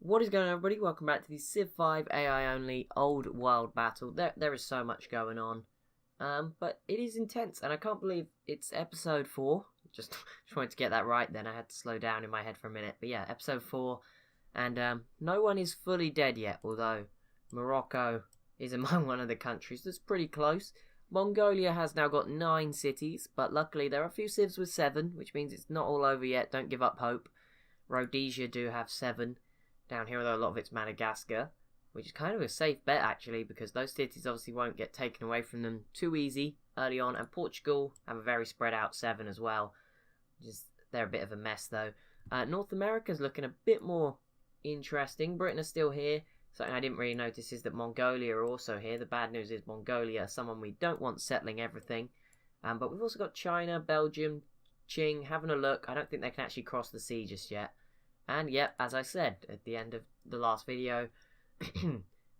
What is going on, everybody? Welcome back to the Civ 5 AI only old world battle. There is so much going on, but it is intense, and I can't believe it's episode 4. Just wanted to get that right. Then I had to slow down in my head for a minute. But yeah, episode 4, and no one is fully dead yet. Although Morocco is among one of the countries that's pretty close. Mongolia has now got 9 cities, but luckily there are a few civs with 7, which means it's not all over yet. Don't give up hope. Rhodesia do have 7. Down here, although a lot of it's Madagascar, which is kind of a safe bet actually, because those cities obviously won't get taken away from them too easy early on. And Portugal have a very spread out 7 as well. They're a bit of a mess though. North America's looking a bit more interesting. Britain is still here. Something I didn't really notice is that Mongolia are also here. The bad news is Mongolia are someone we don't want settling everything. But we've also got China, Belgium, Qing having a look. I don't think they can actually cross the sea just yet. And yep, as I said at the end of the last video,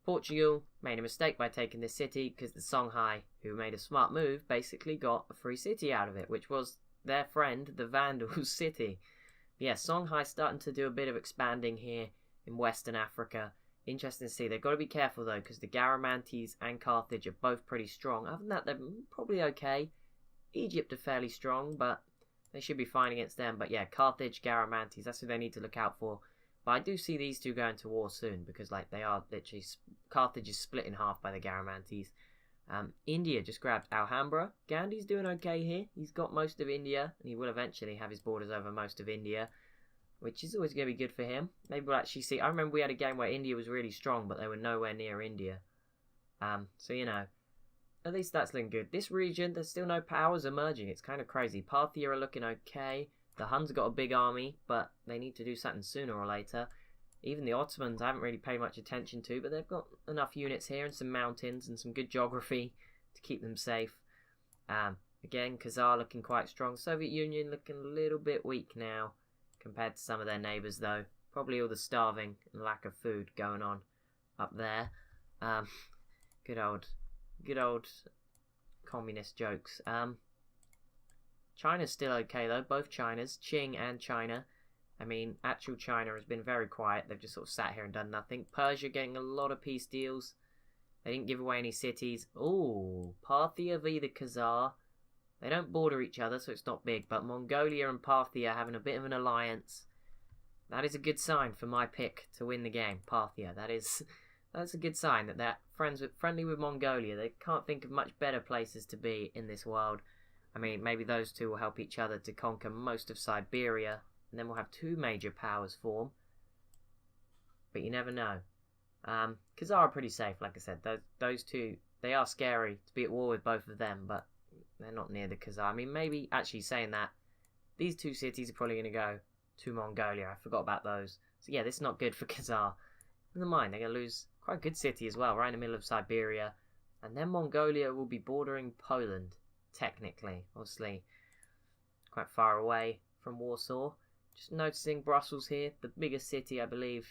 Portugal made a mistake by taking this city because the Songhai, who made a smart move, basically got a free city out of it, which was their friend, the Vandals' city. But yeah, Songhai starting to do a bit of expanding here in Western Africa. Interesting to see. They've got to be careful though, because the Garamantes and Carthage are both pretty strong. Other than that, they're probably okay. Egypt are fairly strong, but they should be fine against them. But yeah, Carthage, Garamantes, that's who they need to look out for. But I do see these two going to war soon, because like they are literally, Carthage is split in half by the Garamantes. India just grabbed Alhambra. Gandhi's doing okay here. He's got most of India, and he will eventually have his borders over most of India, which is always going to be good for him. Maybe we'll actually see. I remember we had a game where India was really strong, but they were nowhere near India. So you know, at least that's looking good. This region, there's still no powers emerging. It's kind of crazy. Parthia are looking okay. The Huns have got a big army, but they need to do something sooner or later. Even the Ottomans I haven't really paid much attention to, but they've got enough units here and some mountains and some good geography to keep them safe. Again, Khazar looking quite strong. Soviet Union looking a little bit weak now compared to some of their neighbours, though. Probably all the starving and lack of food going on up there. Good old communist jokes. China's still okay though, both Chinas, Qing and China. I mean, actual China has been very quiet. They've just sort of sat here and done nothing. Persia getting a lot of peace deals. They didn't give away any cities. Ooh, Parthia v the Khazar. They don't border each other, so it's not big, but Mongolia and Parthia are having a bit of an alliance. That is a good sign for my pick to win the game, Parthia. That's a good sign that they're friendly with Mongolia. They can't think of much better places to be in this world. I mean, maybe those two will help each other to conquer most of Siberia, and then we'll have 2 major powers form. But you never know. Khazar are pretty safe, like I said. Those two, they are scary to be at war with both of them, but they're not near the Khazar. I mean, maybe, actually saying that, these 2 cities are probably going to go to Mongolia. I forgot about those. So yeah, this is not good for Khazar. Never mind, they're going to lose quite a good city as well, right in the middle of Siberia. And then Mongolia will be bordering Poland, technically. Obviously, quite far away from Warsaw. Just noticing Brussels here, the biggest city, I believe,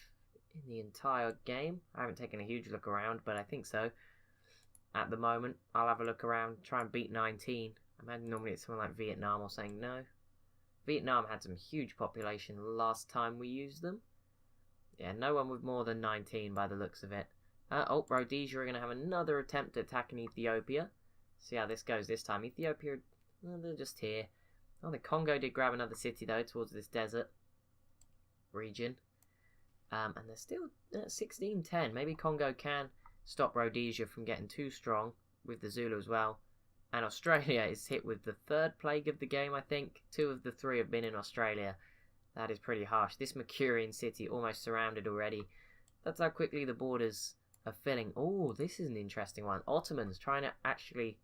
in the entire game. I haven't taken a huge look around, but I think so. At the moment, I'll have a look around, try and beat 19. I imagine normally it's something like Vietnam or saying no. Vietnam had some huge population last time we used them. Yeah, no one with more than 19 by the looks of it. Rhodesia are going to have another attempt at attacking Ethiopia. See how this goes this time. Ethiopia, well, they're just here. Oh, the Congo did grab another city though towards this desert region. And they're still at 16-10. Maybe Congo can stop Rhodesia from getting too strong with the Zulu as well. And Australia is hit with the 3rd plague of the game, I think. 2 of the 3 have been in Australia. That is pretty harsh. This Mercurian city almost surrounded already. That's how quickly the borders are filling. Oh, this is an interesting one. Ottomans trying to actually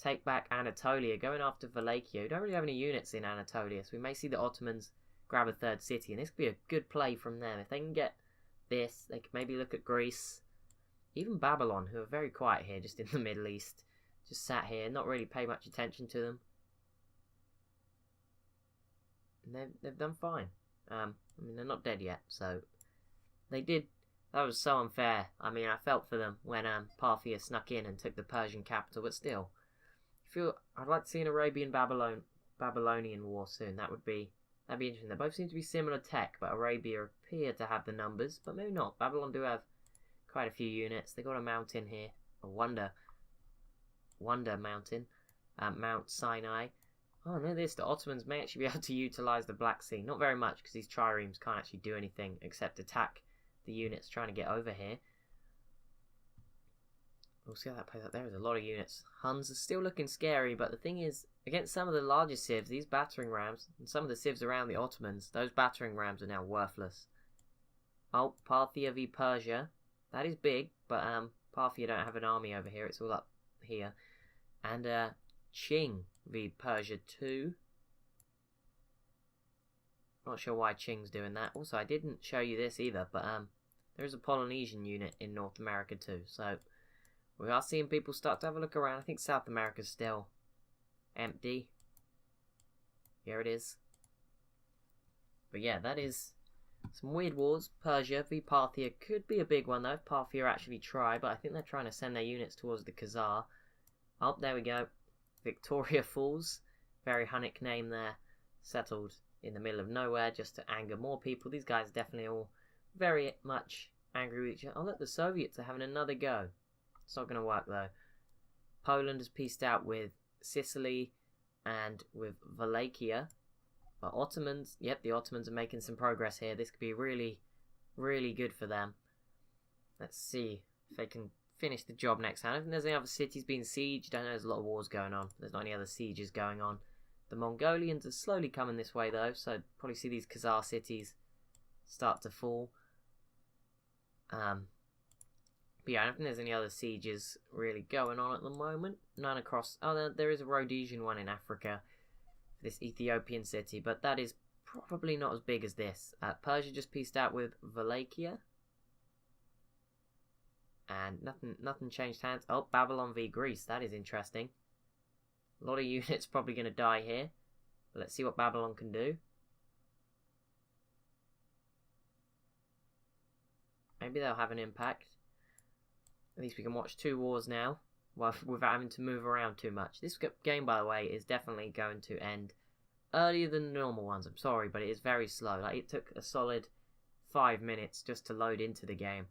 take back Anatolia, going after Wallachia. We don't really have any units in Anatolia, so we may see the Ottomans grab a 3rd city, and this could be a good play from them. If they can get this, they could maybe look at Greece. Even Babylon, who are very quiet here, just in the Middle East. Just sat here, not really pay much attention to them. And they've done fine. I mean, they're not dead yet, so they did. That was so unfair. I mean, I felt for them when Parthia snuck in and took the Persian capital, but still, I'd like to see an Arabian Babylonian war soon. That would be That'd be interesting. They both seem to be similar tech, but Arabia appear to have the numbers, but maybe not. Babylon do have quite a few units. They got a mountain here, a Wonder Mountain, Mount Sinai. Oh, no, the Ottomans may actually be able to utilize the Black Sea. Not very much, because these triremes can't actually do anything except attack the units trying to get over here. We'll see how that plays out. There is a lot of units. Huns are still looking scary, but the thing is, against some of the larger civs, these battering rams, and some of the civs around the Ottomans, those battering rams are now worthless. Oh, Parthia v Persia. That is big, but Parthia don't have an army over here. It's all up here. And Qing v Persia 2. Not sure why Qing's doing that. Also, I didn't show you this either, but there is a Polynesian unit in North America too. So we are seeing people start to have a look around. I think South America's still empty. Here it is. But yeah, that is some weird wars. Persia v Parthia could be a big one though, if Parthia actually try, but I think they're trying to send their units towards the Khazar. Oh, there we go. Victoria Falls. Very Hunnic name there. Settled in the middle of nowhere just to anger more people. These guys are definitely all very much angry with each other. Oh look, the Soviets are having another go. It's not going to work though. Poland has pieced out with Sicily and with Wallachia. But Ottomans, yep, the Ottomans are making some progress here. This could be really, really good for them. Let's see if they can finish the job next time. I don't think there's any other cities being sieged. I know there's a lot of wars going on. There's not any other sieges going on. The Mongolians are slowly coming this way though, so probably see these Khazar cities start to fall. But yeah, I don't think there's any other sieges really going on at the moment. None across... Oh, there is a Rhodesian one in Africa. This Ethiopian city, but that is probably not as big as this. Persia just pieced out with Wallachia. And nothing changed hands. Oh, Babylon v Greece. That is interesting. A lot of units probably going to die here. But let's see what Babylon can do. Maybe they'll have an impact. At least we can watch two wars now, without having to move around too much. This game, by the way, is definitely going to end earlier than the normal ones. I'm sorry, but it is very slow. Like, it took a solid 5 minutes just to load into the game.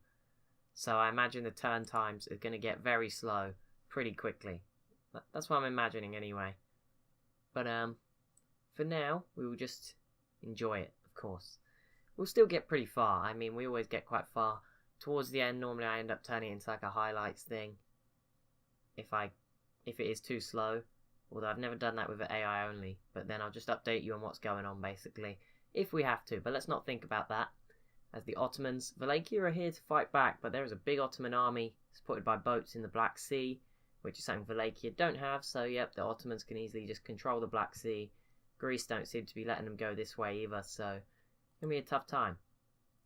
So I imagine the turn times are going to get very slow pretty quickly. That's what I'm imagining anyway. But for now, we will just enjoy it, of course. We'll still get pretty far. I mean, we always get quite far. Towards the end, normally I end up turning it into like a highlights thing. If it is too slow. Although I've never done that with AI only. But then I'll just update you on what's going on, basically. If we have to. But let's not think about that. As the Ottomans, Wallachia are here to fight back. But there is a big Ottoman army supported by boats in the Black Sea. Which is something Wallachia don't have. So, yep, the Ottomans can easily just control the Black Sea. Greece don't seem to be letting them go this way either. So, it's going to be a tough time.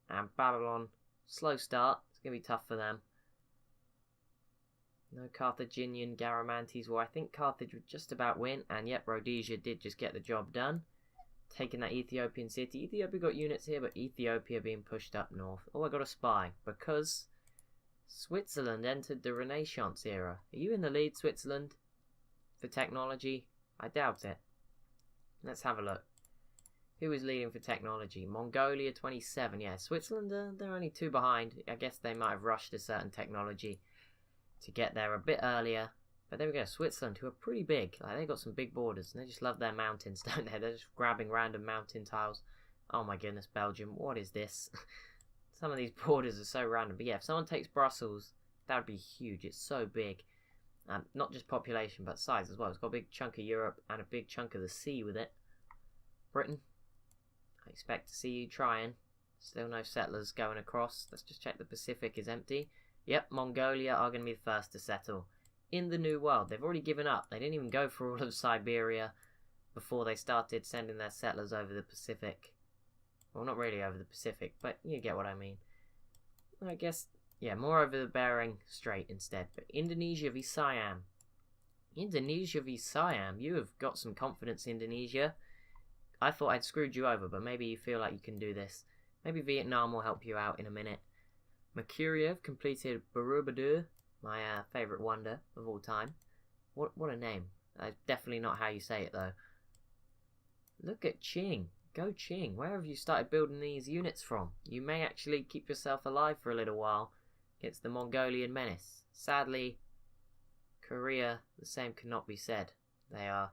And Babylon... Slow start. It's going to be tough for them. No Carthaginian Garamantes. Well, I think Carthage would just about win. And yep, Rhodesia did just get the job done. Taking that Ethiopian city. Ethiopia got units here, but Ethiopia being pushed up north. Oh, I got a spy. Because Switzerland entered the Renaissance era. Are you in the lead, Switzerland? For technology? I doubt it. Let's have a look. Who is leading for technology? Mongolia 27. Yeah, Switzerland, they're only 2 behind. I guess they might have rushed a certain technology to get there a bit earlier. But there we go, Switzerland, who are pretty big. Like, they've got some big borders, and they just love their mountains, don't they? They're just grabbing random mountain tiles. Oh my goodness, Belgium, what is this? Some of these borders are so random. But yeah, if someone takes Brussels, that would be huge. It's so big. Not just population, but size as well. It's got a big chunk of Europe and a big chunk of the sea with it. Britain. I expect to see you trying. Still no settlers going across. Let's just check the Pacific is empty. Yep, Mongolia are going to be the first to settle in the New World. They've already given up. They didn't even go for all of Siberia before they started sending their settlers over the Pacific. Well, not really over the Pacific, but you get what I mean. I guess, yeah, more over the Bering Strait instead. But Indonesia v Siam. Indonesia v Siam. You have got some confidence, Indonesia. I thought I'd screwed you over, but maybe you feel like you can do this. Maybe Vietnam will help you out in a minute. Merkuriev completed Borobudur, my favourite wonder of all time. What a name. That's definitely not how you say it, though. Look at Qing. go Qing. Where have you started building these units from? You may actually keep yourself alive for a little while against the Mongolian menace. Sadly, Korea, the same cannot be said. They are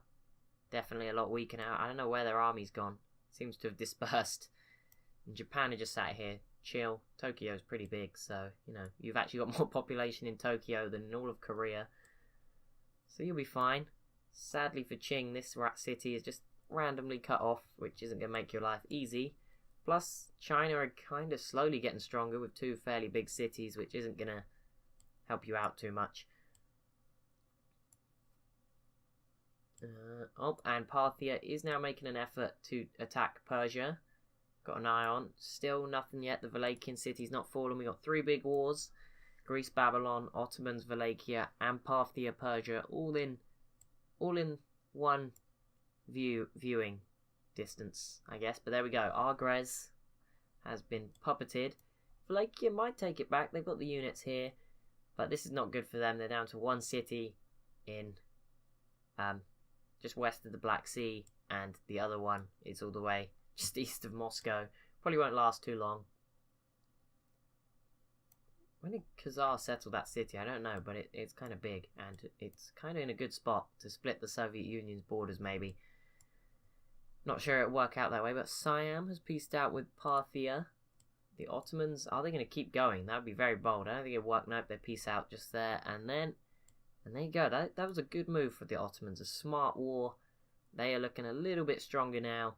definitely a lot weaker now. I don't know where their army's gone. Seems to have dispersed. And Japan are just sat here, chill. Tokyo's pretty big, so, you know, you've actually got more population in Tokyo than in all of Korea. So you'll be fine. Sadly for Qing, this rat city is just randomly cut off, which isn't going to make your life easy. Plus, China are kind of slowly getting stronger with 2 fairly big cities, which isn't going to help you out too much. And Parthia is now making an effort to attack Persia. Got an eye on. Still nothing yet. The Wallachian city's not fallen. We got 3 big wars. Greece, Babylon, Ottomans, Wallachia, and Parthia, Persia, all in one viewing distance, I guess. But there we go. Argrez has been puppeted. Wallachia might take it back. They've got the units here, but this is not good for them. They're down to 1 city in just west of the Black Sea, and the other one is all the way just east of Moscow. Probably won't last too long. When did Khazar settle that city? I don't know, but it's kind of big, and it's kind of in a good spot to split the Soviet Union's borders, maybe. Not sure it'll work out that way, but Siam has peaced out with Parthia. The Ottomans, are they going to keep going? That would be very bold. I don't think it'll work. Nope, they peace out just there, and there you go. That was a good move for the Ottomans. A smart war. They are looking a little bit stronger now.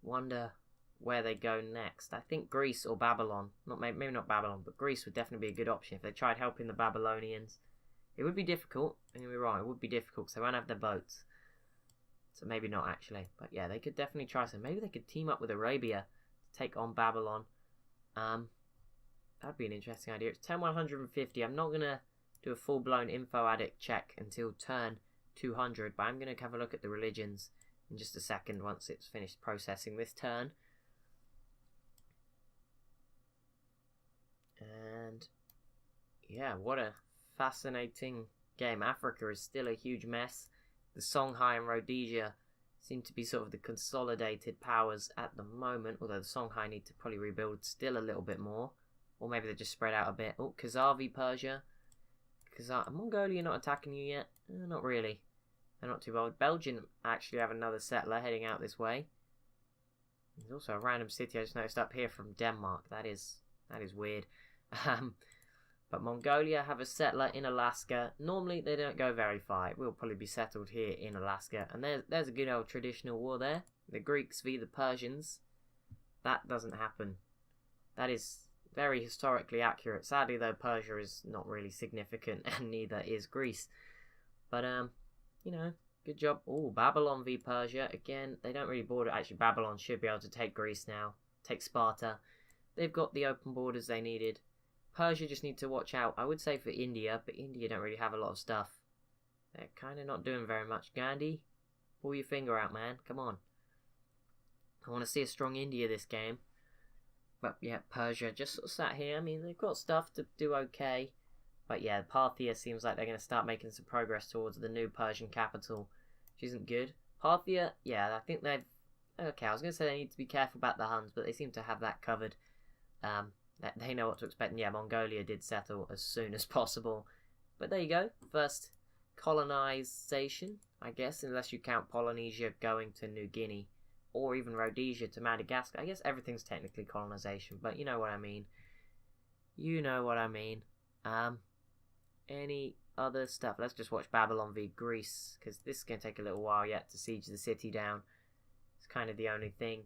Wonder where they go next. I think Greece or Babylon. Maybe not Babylon, but Greece would definitely be a good option if they tried helping the Babylonians. It would be difficult. Don't get me wrong, it would be difficult because they won't have their boats. So maybe not actually. But yeah, they could definitely try some. Maybe they could team up with Arabia to take on Babylon. That'd be an interesting idea. It's 10-150. I'm not going to do a full-blown info addict check until turn 200, but I'm going to have a look at the religions in just a second once it's finished processing this turn. And yeah, what a fascinating game. Africa is still a huge mess. The Songhai and Rhodesia seem to be sort of the consolidated powers at the moment, although the Songhai need to probably rebuild still a little bit more. Or maybe they just spread out a bit. Oh, Khazar Persia. Mongolia not attacking you yet? Not really. They're not too bold. Belgium actually have another settler heading out this way. There's also a random city I just noticed up here from Denmark. That is weird. But Mongolia have a settler in Alaska. Normally they don't go very far. It will probably be settled here in Alaska. And there's a good old traditional war there. The Greeks v the Persians. That doesn't happen. That is very historically accurate. Sadly though, Persia is not really significant, and neither is Greece. But you know, good job. Oh, Babylon v Persia. Again, they don't really border. Actually, Babylon should be able to take Greece now. Take Sparta. They've got the open borders they needed. Persia just need to watch out, I would say, for India, but India don't really have a lot of stuff. They're kind of not doing very much. Gandhi, pull your finger out, man. Come on. I want to see a strong India this game. But yeah, Persia just sort of sat here. I mean, they've got stuff to do okay. But yeah, Parthia seems like they're going to start making some progress towards the new Persian capital, which isn't good. Parthia, yeah, I think they've... Okay, I was going to say they need to be careful about the Huns, but they seem to have that covered. They know what to expect. And yeah, Mongolia did settle as soon as possible. But there you go. First colonization, I guess, unless you count Polynesia going to New Guinea. Or even Rhodesia to Madagascar. I guess everything's technically colonization, but you know what I mean. You know what I mean. Any other stuff? Let's just watch Babylon v Greece, because this is going to take a little while yet to siege the city down. It's kind of the only thing.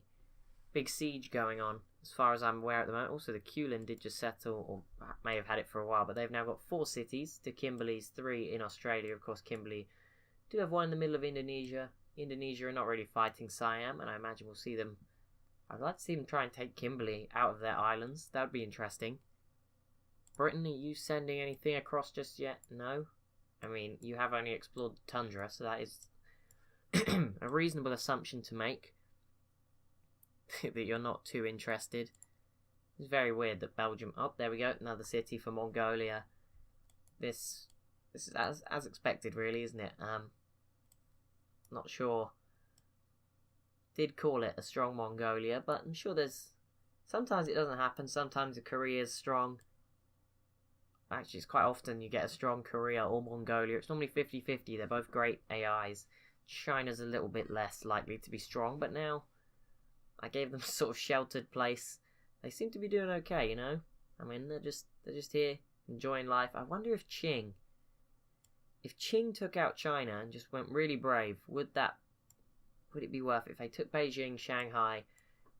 Big siege going on, as far as I'm aware at the moment. Also, the Kulin did just settle, or may have had it for a while, but they've now got 4 cities to Kimberley's 3 in Australia. Of course, Kimberley do have one in the middle of Indonesia. Indonesia are not really fighting Siam, and I imagine we'll see them... I'd like to see them try and take Kimberley out of their islands. That would be interesting. Britain, are you sending anything across just yet? No? I mean, you have only explored the tundra, so that is a reasonable assumption to make. That you're not too interested. It's very weird that Belgium... Oh, there we go. Another city for Mongolia. This is as expected, really, isn't it? Not sure. did call it a strong Mongolia, but I'm sure there's... Sometimes it doesn't happen, sometimes a Korea is strong. Actually, it's quite often you get a strong Korea or Mongolia. It's normally 50-50, they're both great AIs. China's a little bit less likely to be strong, but now I gave them a sort of sheltered place. They seem to be doing okay, you know? I mean, they're just here, enjoying life. I wonder if Qing took out China and just went really brave, would it be worth it? If they took Beijing, Shanghai,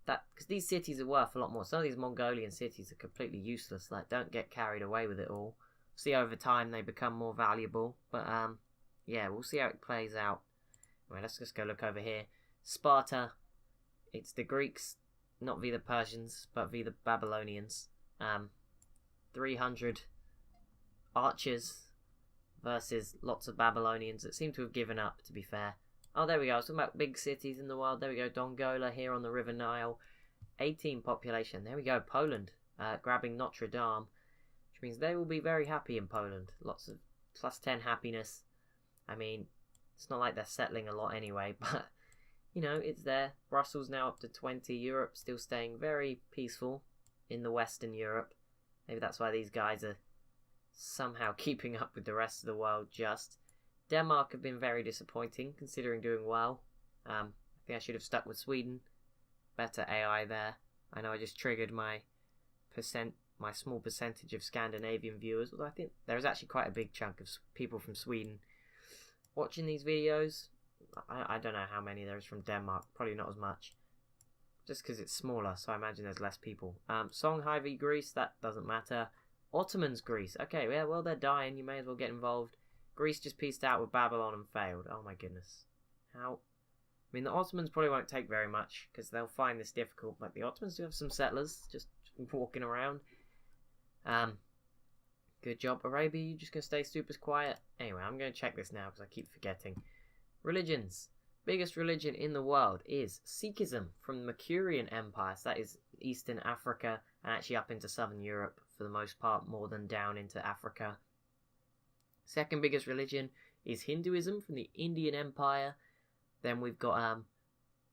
because these cities are worth a lot more. Some of these Mongolian cities are completely useless. Like, don't get carried away with it all. See, over time they become more valuable. But yeah, we'll see how it plays out. Anyway, let's just go look over here. Sparta. It's the Greeks, not via the Persians, but via the Babylonians. 300 archers versus lots of Babylonians that seem to have given up, to be fair. Oh, there we go. I was talking about big cities in the world. There we go. Dongola here on the River Nile. 18 population. There we go. Poland grabbing Notre Dame, which means they will be very happy in Poland. Lots of +10 happiness. I mean, it's not like they're settling a lot anyway, but, you know, it's there. Brussels now up to 20. Europe still staying very peaceful in the Western Europe. Maybe that's why these guys are somehow keeping up with the rest of the world just. Denmark have been very disappointing, considering doing well. I think I should have stuck with Sweden. Better AI there. I know I just triggered my small percentage of Scandinavian viewers, although I think there is actually quite a big chunk of people from Sweden watching these videos. I don't know how many there is from Denmark. Probably not as much. Just because it's smaller, so I imagine there's less people. Songhai v Greece, that doesn't matter. Ottomans Greece. Okay, yeah, well, they're dying. You may as well get involved. Greece just pieced out with Babylon and failed. Oh my goodness. How? I mean, the Ottomans probably won't take very much because they'll find this difficult, but the Ottomans do have some settlers just walking around. Good job, Arabia. You're just going to stay super quiet. Anyway, I'm going to check this now because I keep forgetting. Religions. Biggest religion in the world is Sikhism from the Mauryan Empire. So that is Eastern Africa and actually up into Southern Europe for the most part, more than down into Africa. Second biggest religion is Hinduism from the Indian Empire. Then we've got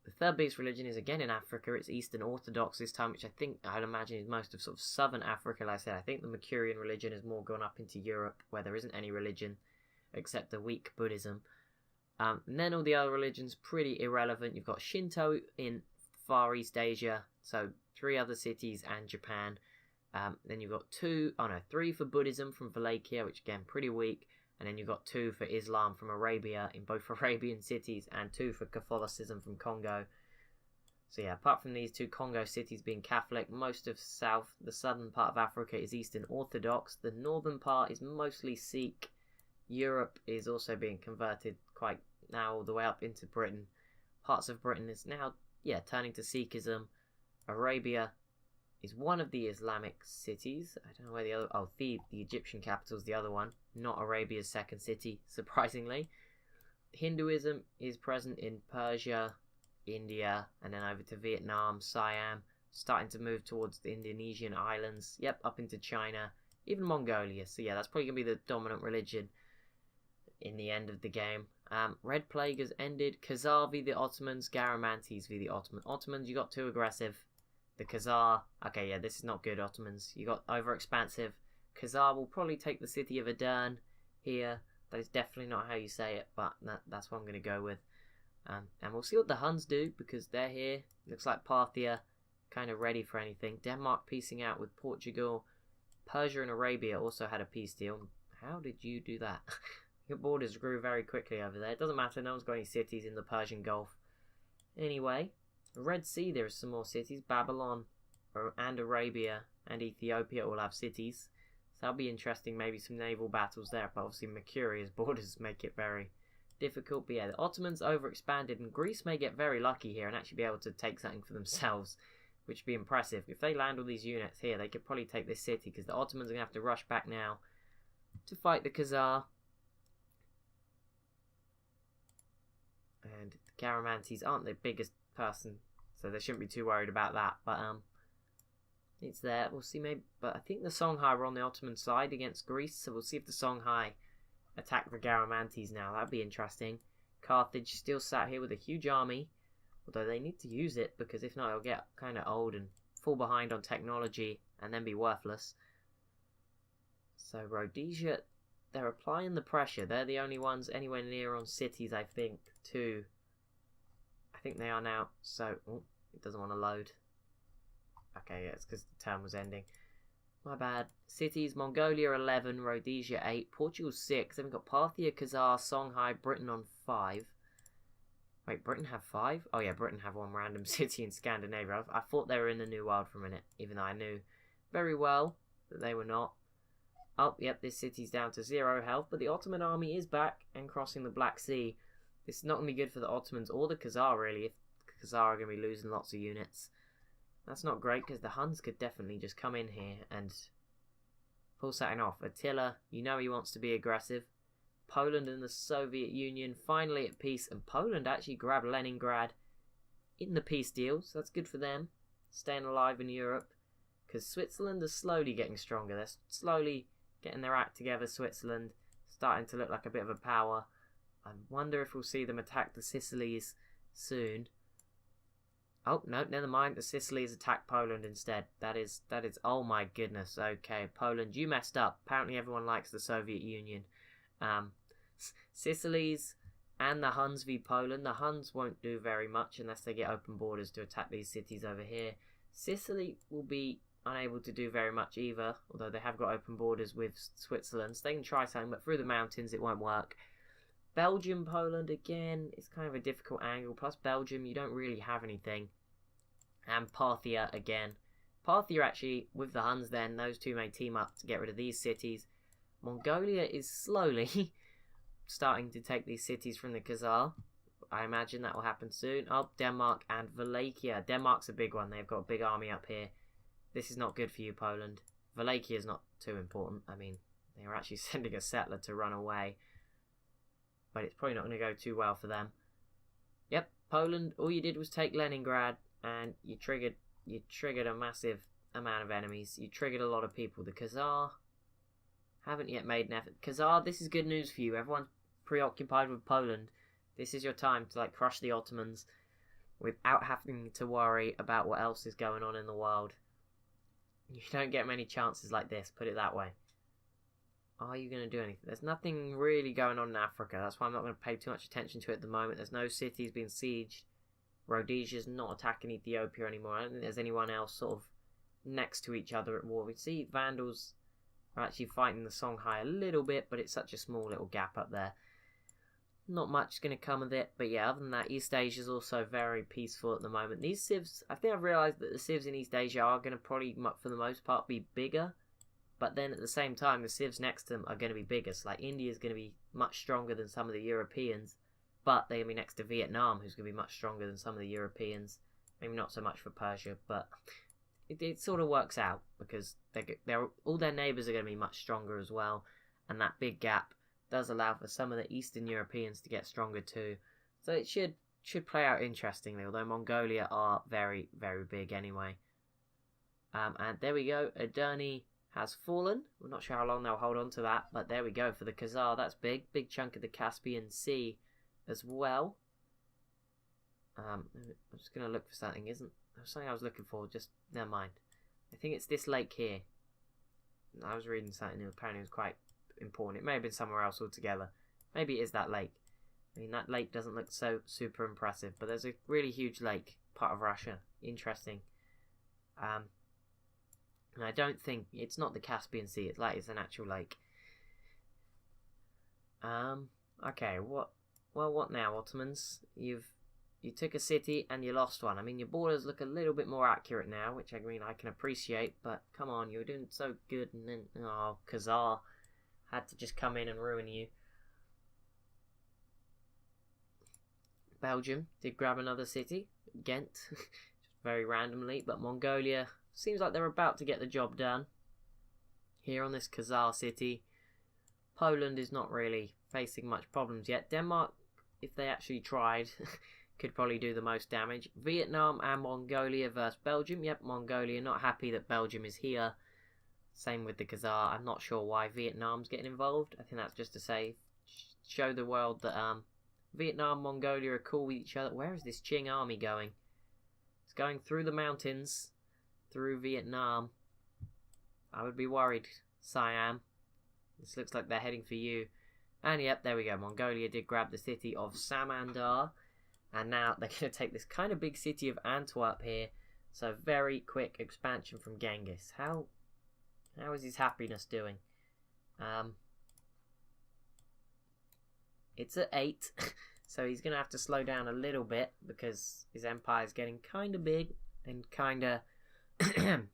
the third biggest religion is again in Africa. It's Eastern Orthodox this time, which I'd imagine is most of sort of Southern Africa. Like I said, I think the Mauryan religion has more gone up into Europe, where there isn't any religion except the weak Buddhism. And then all the other religions pretty irrelevant. You've got Shinto in Far East Asia, so 3 other cities and Japan. Then you've got 3 for Buddhism from Wallachia, which again pretty weak, and then you've got 2 for Islam from Arabia in both Arabian cities, and 2 for Catholicism from Congo. So yeah, apart from these 2 Congo cities being Catholic, most of the southern part of Africa is Eastern Orthodox. The northern part is mostly Sikh. Europe is also being converted quite now all the way up into Britain. Parts of Britain is now, turning to Sikhism. Arabia is one of the Islamic cities. I don't know where the other... the Egyptian capital is the other one. Not Arabia's second city, surprisingly. Hinduism is present in Persia, India, and then over to Vietnam, Siam. Starting to move towards the Indonesian islands. Yep, up into China. Even Mongolia. So yeah, that's probably going to be the dominant religion in the end of the game. Red Plague has ended. Khazar v the Ottomans. Garamantes v the Ottomans. Ottomans, you got too aggressive. The Khazar, okay, yeah, this is not good, Ottomans. You got overexpansive. Khazar will probably take the city of Edirne here. That is definitely not how you say it, but that's what I'm going to go with. And we'll see what the Huns do, because they're here. Looks like Parthia kind of ready for anything. Denmark piecing out with Portugal. Persia and Arabia also had a peace deal. How did you do that? Your borders grew very quickly over there. It doesn't matter, no one's got any cities in the Persian Gulf. Anyway, Red Sea, there are some more cities. Babylon and Arabia and Ethiopia all have cities. So that'll be interesting, maybe some naval battles there. But obviously Mercuria's borders make it very difficult. But yeah, the Ottomans overexpanded, and Greece may get very lucky here and actually be able to take something for themselves, which would be impressive. If they land all these units here, they could probably take this city, because the Ottomans are going to have to rush back now to fight the Khazar. And the Garamantes aren't the biggest person, so they shouldn't be too worried about that. But it's there. We'll see maybe. But I think the Songhai were on the Ottoman side against Greece, so we'll see if the Songhai attack the Garamantes now. That'd be interesting. Carthage still sat here with a huge army, Although they need to use it, because if not, it'll get kind of old and fall behind on technology and then be worthless. So Rhodesia, they're applying the pressure. They're the only ones anywhere near on cities, I think, too. I think they are now. So, oh, it doesn't want to load. Okay, yeah, it's because the term was ending. My bad. Cities, Mongolia 11, Rhodesia 8, Portugal 6. Then we've got Parthia, Khazar, Songhai, Britain on 5. Wait, Britain have 5? Oh yeah, Britain have one random city in Scandinavia. I thought they were in the New World for a minute, even though I knew very well that they were not. Oh, yep, this city's down to 0 health, but the Ottoman army is back and crossing the Black Sea. This is not going to be good for the Ottomans or the Khazar, really, if the Khazar are going to be losing lots of units. That's not great, because the Huns could definitely just come in here and pull something off. Attila, you know he wants to be aggressive. Poland and the Soviet Union finally at peace, and Poland actually grabbed Leningrad in the peace deal, so that's good for them, staying alive in Europe, because Switzerland is slowly getting stronger. They're slowly getting their act together, Switzerland, starting to look like a bit of a power. I wonder if we'll see them attack the Sicilies soon. Oh, no, never mind. The Sicilies attack Poland instead. That is, oh my goodness. Okay, Poland, you messed up. Apparently everyone likes the Soviet Union. Sicilies and the Huns v Poland. The Huns won't do very much unless they get open borders to attack these cities over here. Sicily will be unable to do very much either, although they have got open borders with Switzerland, so they can try something, but through the mountains it won't work. Belgium, Poland, again, it's kind of a difficult angle, plus Belgium, you don't really have anything. And Parthia, again. Parthia, actually, with the Huns then, those two may team up to get rid of these cities. Mongolia is slowly starting to take these cities from the Khazar. I imagine that will happen soon. Oh, Denmark and Wallachia. Denmark's a big one. They've got a big army up here. This is not good for you, Poland. Wallachia is not too important. I mean, they were actually sending a settler to run away. But it's probably not going to go too well for them. Yep, Poland, all you did was take Leningrad, and you triggered a massive amount of enemies. You triggered a lot of people. The Khazar haven't yet made an effort. Khazar, this is good news for you. Everyone's preoccupied with Poland. This is your time to like crush the Ottomans without having to worry about what else is going on in the world. You don't get many chances like this, put it that way. Are you going to do anything? There's nothing really going on in Africa. That's why I'm not going to pay too much attention to it at the moment. There's no cities being sieged. Rhodesia's not attacking Ethiopia anymore. I don't think there's anyone else sort of next to each other at war. We see Vandals are actually fighting the Songhai a little bit, but it's such a small little gap up there. Not much is going to come of it, but yeah, other than that, East Asia is also very peaceful at the moment. These civs, I think I've realised that the civs in East Asia are going to probably, for the most part, be bigger, but then at the same time, the civs next to them are going to be bigger. So like India is going to be much stronger than some of the Europeans, but they're going to be next to Vietnam, who's going to be much stronger than some of the Europeans. Maybe not so much for Persia, but it sort of works out, because all their neighbours are going to be much stronger as well, and that big gap does allow for some of the Eastern Europeans to get stronger too. So it should play out interestingly, although Mongolia are very, very big anyway. And there we go, Edirne has fallen. We're not sure how long they'll hold on to that, but there we go for the Khazar. That's big chunk of the Caspian Sea as well. I'm just going to look for something. There was something I was looking for, just never mind. I think it's this lake here. I was reading something and apparently it was quite important. It may have been somewhere else altogether. Maybe it is that lake. I mean, that lake doesn't look so super impressive, but there's a really huge lake, part of Russia. Interesting. And I don't think it's not the Caspian Sea. It's like it's an actual lake. Okay. What now, Ottomans? You took a city and you lost one. I mean, your borders look a little bit more accurate now, which I mean I can appreciate. But come on, you were doing so good, and then Khazar had to just come in and ruin you. Belgium did grab another city, Ghent, just very randomly, but Mongolia seems like they're about to get the job done here on this Khazar city. Poland is not really facing much problems yet. Denmark, if they actually tried, could probably do the most damage. Vietnam and Mongolia versus Belgium. Yep, Mongolia not happy that Belgium is here. Same with the Khazar. I'm not sure why Vietnam's getting involved. I think that's just to show the world that Vietnam, Mongolia are cool with each other. Where is this Qing army going? It's going through the mountains, through Vietnam. I would be worried, Siam. This looks like they're heading for you. And yep, there we go. Mongolia did grab the city of Samandar. And now they're going to take this kind of big city of Antwerp here. So very quick expansion from Genghis. How is his happiness doing? It's at 8. So he's going to have to slow down a little bit because his empire is getting kind of big and kind of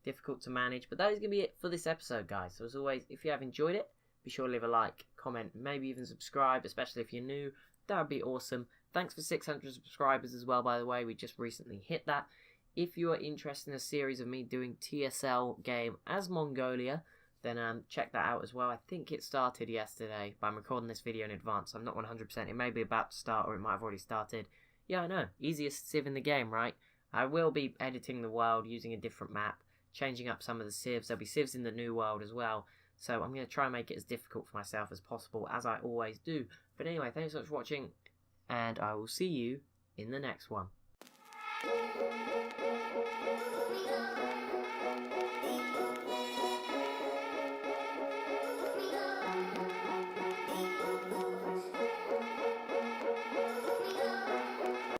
difficult to manage. But that is going to be it for this episode, guys. So as always, if you have enjoyed it, be sure to leave a like, comment, maybe even subscribe, especially if you're new. That would be awesome. Thanks for 600 subscribers as well, by the way. We just recently hit that. If you are interested in a series of me doing TSL game as Mongolia, then check that out as well. I think it started yesterday, but I'm recording this video in advance, so I'm not 100%. It may be about to start, or it might have already started. Yeah, I know. Easiest civ in the game, right? I will be editing the world using a different map, changing up some of the civs. There'll be civs in the new world as well. So I'm going to try and make it as difficult for myself as possible, as I always do. But anyway, thanks so much for watching, and I will see you in the next one.